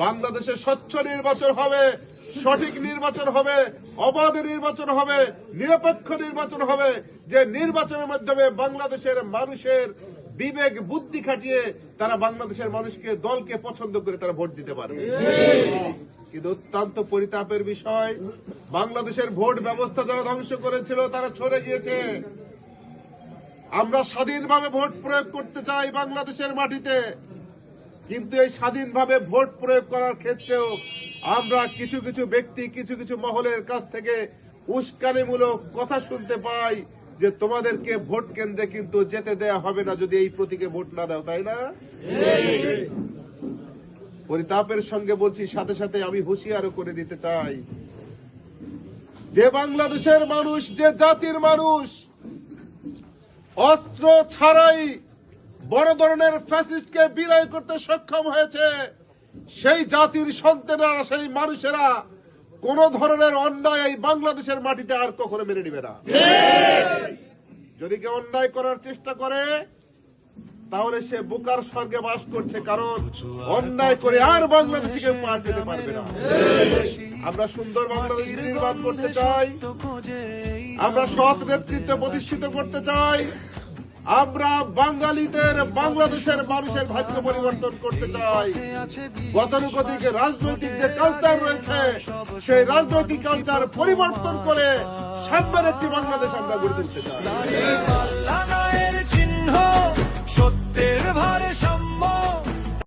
বাংলাদেশে স্বচ্ছ নির্বাচন হবে, সঠিক নির্বাচন হবে, অবাধ নির্বাচন হবে, নিরপেক্ষ নির্বাচন হবে, যে নির্বাচনের মাধ্যমে বাংলাদেশের মানুষের বিবেক বুদ্ধি খাটিয়ে তারা বাংলাদেশের মানুষকে দলকে পছন্দ করে তারা ভোট দিতে পারবে। কিন্তু অত্যন্ত পরিতাপের বিষয়, বাংলাদেশের ভোট ব্যবস্থা যারা ধ্বংস করেছিল তারা সরে গিয়েছে। আমরা স্বাধীনভাবে ভোট প্রয়োগ করতে চাই বাংলাদেশের মাটিতে, কিন্তু এই স্বাধীনভাবে ভোট প্রয়োগ করার ক্ষেত্রেও আমরা কিছু কিছু ব্যক্তি, কিছু কিছু মহলের কাছ থেকে উস্কানিমূলক কথা শুনতে পাই যে তোমাদেরকে ভোট কেন্দ্রে কিন্তু যেতে দেয়া হবে না যদি এই প্রতীকে ভোট না দাও, তাই না? পরিতাপের সঙ্গে বলছি, সাথে সাথে আমি হুঁশিয়ারও করে দিতে চাই যে বাংলাদেশের মানুষ, যে জাতির মানুষ অস্ত্র ছাড়াই বড় ধরনের ফ্যাসিস্টকে বিদায় করতে সক্ষম হয়েছে, সেই জাতির সন্তানেরা, সেই মানুষেরা কোন ধরনের অন্যায় এই বাংলাদেশের মাটিতে আর কখনো মেনে নিবে না। যদি কেউ অন্যায় করার চেষ্টা করে তাহলে সে বোকার স্বর্গে বাস করছে, কারণ অন্যায় করে আর বাংলাদেশিকে পার পেতে পারবে না। আমরা সুন্দর বাংলাদেশ নির্মাণ করতে চাই, আমরা সৎ নেতৃত্ব প্রতিষ্ঠিত করতে চাই, আমরা বাঙালিদের, বাংলাদেশের মানুষের ভাগ্য পরিবর্তন করতে চাই। গতানুগতিক রাজনৈতিক যে কালচার রয়েছে সেই রাজনৈতিক কালচার পরিবর্তন করে সামনের একটি বাংলাদেশ আমরা গড়ে তুলতে চাই।